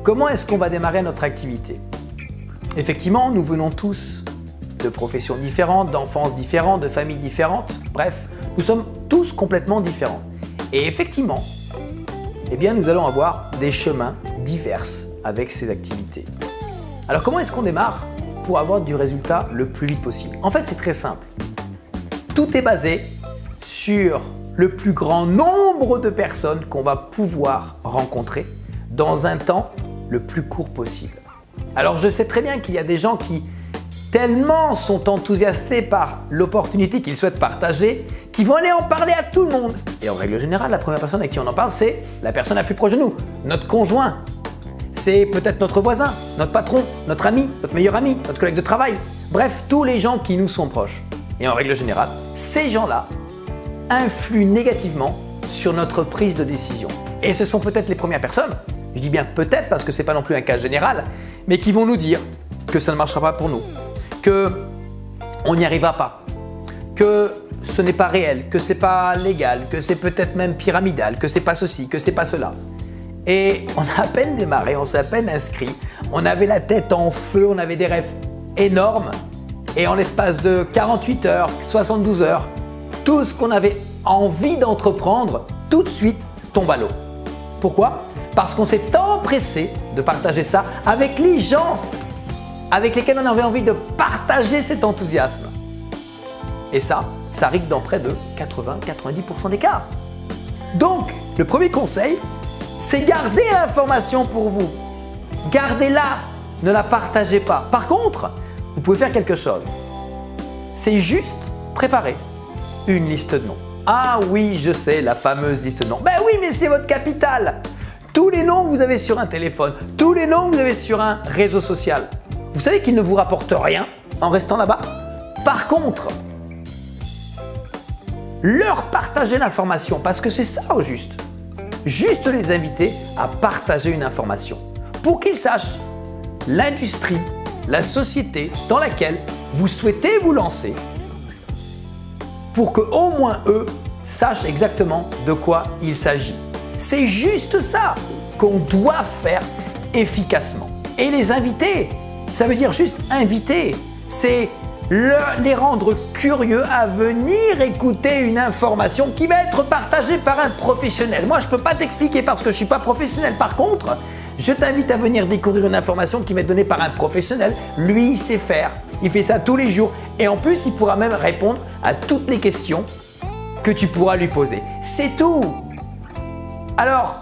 comment est-ce qu'on va démarrer notre activité? Effectivement, nous venons tous de professions différentes, d'enfances différentes, de familles différentes. Bref, nous sommes tous complètement différents. Et effectivement, eh bien, nous allons avoir des chemins divers avec ces activités. Alors, comment est-ce qu'on démarre pour avoir du résultat le plus vite possible? En fait, c'est très simple. Tout est basé sur le plus grand nombre de personnes qu'on va pouvoir rencontrer dans un temps le plus court possible. Alors, je sais très bien qu'il y a des gens qui tellement sont enthousiastés par l'opportunité qu'ils souhaitent partager, qu'ils vont aller en parler à tout le monde. Et en règle générale, la première personne à qui on en parle, c'est la personne la plus proche de nous, notre conjoint. C'est peut-être notre voisin, notre patron, notre ami, notre meilleur ami, notre collègue de travail. Bref, tous les gens qui nous sont proches. Et en règle générale, ces gens-là influent négativement sur notre prise de décision. Et ce sont peut-être les premières personnes, je dis bien peut-être parce que ce n'est pas non plus un cas général, mais qui vont nous dire que ça ne marchera pas pour nous, qu'on n'y arrivera pas, que ce n'est pas réel, que ce n'est pas légal, que c'est peut-être même pyramidal, que c'est pas ceci, que c'est pas cela. Et on a à peine démarré, on s'est à peine inscrit, on avait la tête en feu, on avait des rêves énormes et en l'espace de 48 heures, 72 heures, tout ce qu'on avait envie d'entreprendre tout de suite tombe à l'eau. Pourquoi? Parce qu'on s'est empressé de partager ça avec les gens avec lesquels on avait envie de partager cet enthousiasme. Et ça arrive dans près de 80-90% des cas. Donc, le premier conseil, c'est garder l'information pour vous. Gardez-la, ne la partagez pas. Par contre, vous pouvez faire quelque chose. C'est juste préparer une liste de noms. Ah oui, je sais, la fameuse liste de noms. Ben oui, mais c'est votre capital. Tous les noms que vous avez sur un téléphone, tous les noms que vous avez sur un réseau social, vous savez qu'ils ne vous rapportent rien en restant là-bas. Par contre, leur partager l'information, parce que c'est ça au juste. Juste les inviter à partager une information pour qu'ils sachent l'industrie, la société dans laquelle vous souhaitez vous lancer, pour qu'au moins eux sachent exactement de quoi il s'agit. C'est juste ça qu'on doit faire efficacement. Et les inviter, ça veut dire juste inviter. C'est les rendre curieux à venir écouter une information qui va être partagée par un professionnel. Moi, je ne peux pas t'expliquer parce que je ne suis pas professionnel. Par contre, je t'invite à venir découvrir une information qui va être donnée par un professionnel. Lui, il sait faire. Il fait ça tous les jours. Et en plus, il pourra même répondre à toutes les questions que tu pourras lui poser. C'est tout. Alors,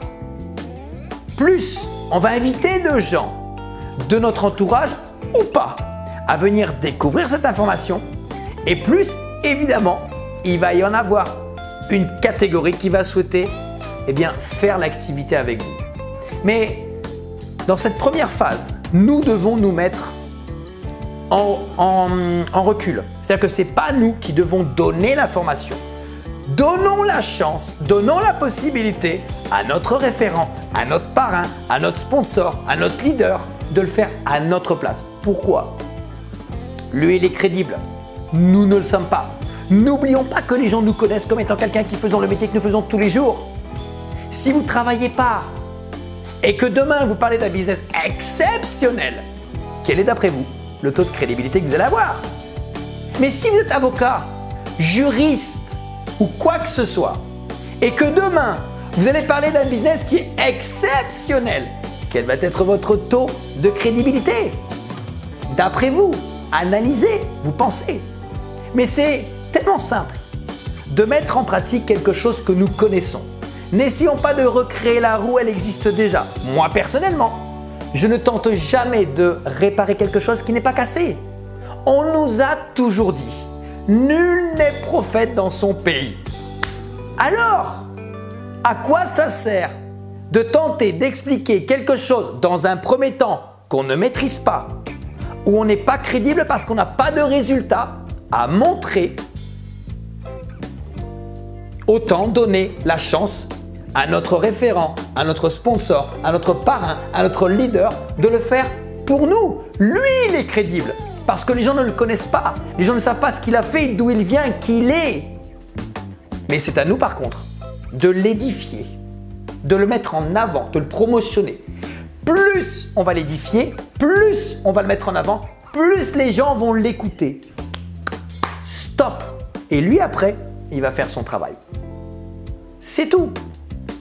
plus on va inviter de gens de notre entourage ou pas à venir découvrir cette information, et plus, évidemment, il va y en avoir une catégorie qui va souhaiter faire l'activité avec vous. Mais dans cette première phase, nous devons nous mettre en recul. C'est-à-dire que ce n'est pas nous qui devons donner l'information. Donnons la chance, donnons la possibilité à notre référent, à notre parrain, à notre sponsor, à notre leader de le faire à notre place. Pourquoi? Lui, il est crédible. Nous ne le sommes pas. N'oublions pas que les gens nous connaissent comme étant quelqu'un qui faisons le métier que nous faisons tous les jours. Si vous ne travaillez pas et que demain vous parlez d'un business exceptionnel, quel est d'après vous le taux de crédibilité que vous allez avoir? Mais si vous êtes avocat, juriste ou quoi que ce soit et que demain vous allez parler d'un business qui est exceptionnel, quel va être votre taux de crédibilité? D'après vous, analysez, vous pensez. Mais c'est tellement simple de mettre en pratique quelque chose que nous connaissons. N'essayons pas de recréer la roue, elle existe déjà. Moi personnellement, je ne tente jamais de réparer quelque chose qui n'est pas cassé. On nous a toujours dit, nul n'est prophète dans son pays. Alors, à quoi ça sert de tenter d'expliquer quelque chose dans un premier temps qu'on ne maîtrise pas, où on n'est pas crédible parce qu'on n'a pas de résultat à montrer? Autant donner la chance à notre référent, à notre sponsor, à notre parrain, à notre leader de le faire pour nous. Lui, il est crédible parce que les gens ne le connaissent pas. Les gens ne savent pas ce qu'il a fait, d'où il vient, qui il est. Mais c'est à nous par contre de l'édifier, de le mettre en avant, de le promotionner plus on va l'édifier, plus on va le mettre en avant, plus les gens vont l'écouter. Stop. Et lui après, il va faire son travail. C'est tout.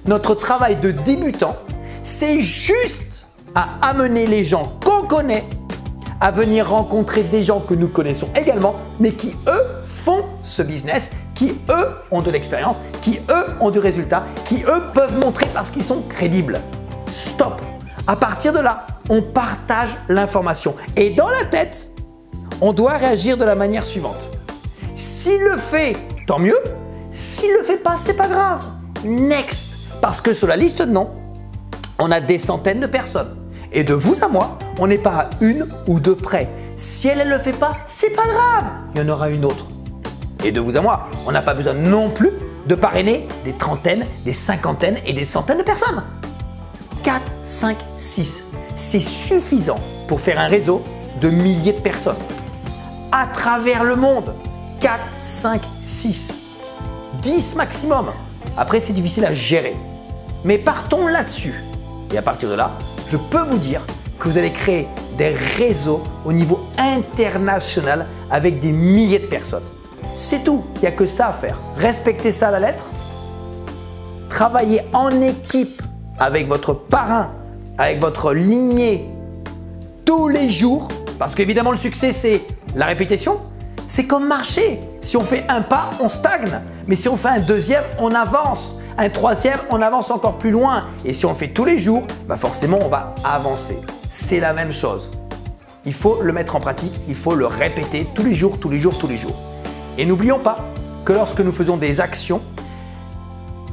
Notre travail de débutant, c'est juste à amener les gens qu'on connaît à venir rencontrer des gens que nous connaissons également, mais qui eux font ce business, qui eux ont de l'expérience, qui eux ont du résultat, qui eux peuvent montrer parce qu'ils sont crédibles. Stop. À partir de là, on partage l'information. Et dans la tête, on doit réagir de la manière suivante. S'il le fait, tant mieux. S'il ne le fait pas, c'est pas grave. Next. Parce que sur la liste de noms, on a des centaines de personnes. Et de vous à moi, on n'est pas à une ou deux près. Si elle ne le fait pas, c'est pas grave. Il y en aura une autre. Et de vous à moi, on n'a pas besoin non plus de parrainer des trentaines, des cinquantaines et des centaines de personnes. 4, 5, 6. C'est suffisant pour faire un réseau de milliers de personnes. À travers le monde, 4, 5, 6. 10 maximum. Après, c'est difficile à gérer. Mais partons là-dessus. Et à partir de là, je peux vous dire que vous allez créer des réseaux au niveau international avec des milliers de personnes. C'est tout, il n'y a que ça à faire. Respectez ça à la lettre. Travaillez en équipe avec votre parrain, avec votre lignée tous les jours. Parce qu'évidemment, le succès, c'est la répétition. C'est comme marcher. Si on fait un pas, on stagne. Mais si on fait un deuxième, on avance. Un troisième, on avance encore plus loin. Et si on le fait tous les jours, forcément, on va avancer. C'est la même chose. Il faut le mettre en pratique, il faut le répéter tous les jours, tous les jours, tous les jours. Et n'oublions pas que lorsque nous faisons des actions,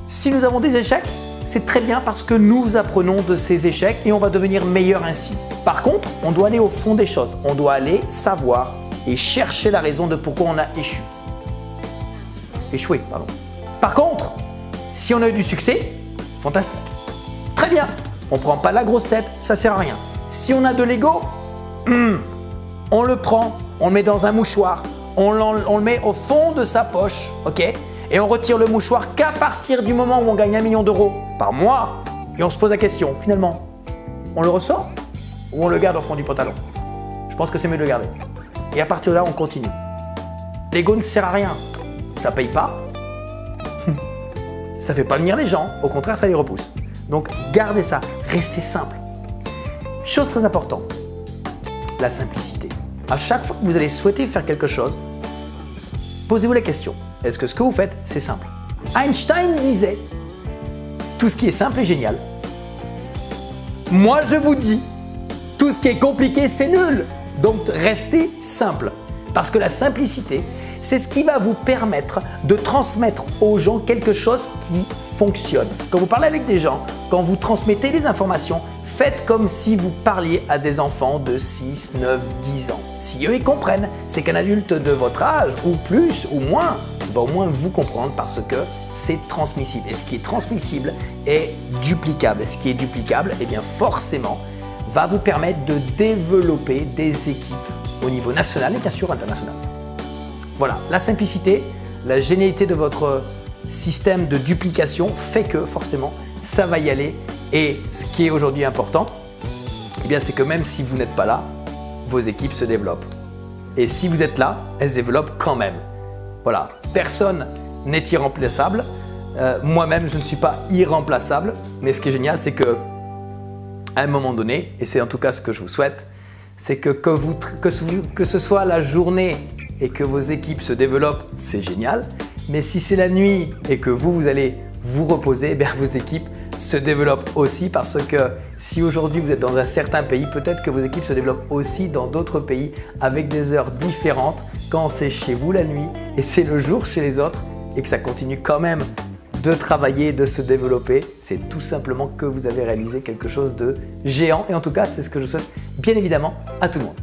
si nous avons des échecs, c'est très bien parce que nous apprenons de ces échecs et on va devenir meilleur ainsi. Par contre, on doit aller au fond des choses. On doit aller savoir et chercher la raison de pourquoi on a échoué. Par contre, si on a eu du succès, fantastique. Très bien, on ne prend pas la grosse tête, ça ne sert à rien. Si on a de l'ego, on le prend, on le met dans un mouchoir, on le met au fond de sa poche, ok? Et on retire le mouchoir qu'à partir du moment où on gagne 1 million d'euros par mois. Et on se pose la question, finalement, on le ressort ou on le garde au fond du pantalon? Je pense que c'est mieux de le garder. Et à partir de là, on continue. L'ego ne sert à rien, ça ne paye pas. Ça ne fait pas venir les gens, au contraire, ça les repousse. Donc, gardez ça, restez simple. Chose très importante, la simplicité. À chaque fois que vous allez souhaiter faire quelque chose, posez-vous la question, est-ce que ce que vous faites, c'est simple? Einstein disait, tout ce qui est simple est génial. Moi, je vous dis, tout ce qui est compliqué, c'est nul. Donc, restez simple. Parce que la simplicité, c'est ce qui va vous permettre de transmettre aux gens quelque chose qui fonctionne. Quand vous parlez avec des gens, quand vous transmettez des informations, faites comme si vous parliez à des enfants de 6, 9, 10 ans. Si eux ils comprennent, c'est qu'un adulte de votre âge, ou plus, ou moins, va au moins vous comprendre parce que c'est transmissible. Et ce qui est transmissible est duplicable. Et ce qui est duplicable, eh bien forcément, va vous permettre de développer des équipes au niveau national et bien sûr international. Voilà, la simplicité, la génialité de votre système de duplication fait que forcément, ça va y aller. Et ce qui est aujourd'hui important, eh bien, c'est que même si vous n'êtes pas là, vos équipes se développent. Et si vous êtes là, elles se développent quand même. Voilà, personne n'est irremplaçable. Moi-même, je ne suis pas irremplaçable. Mais ce qui est génial, c'est que à un moment donné, et c'est en tout cas ce que je vous souhaite, c'est que ce soit la journée et que vos équipes se développent, c'est génial. Mais si c'est la nuit et que vous allez vous reposer, eh bien, vos équipes se développent aussi parce que si aujourd'hui vous êtes dans un certain pays, peut-être que vos équipes se développent aussi dans d'autres pays avec des heures différentes quand c'est chez vous la nuit et c'est le jour chez les autres et que ça continue quand même de travailler, de se développer. C'est tout simplement que vous avez réalisé quelque chose de géant et en tout cas, c'est ce que je souhaite bien évidemment à tout le monde.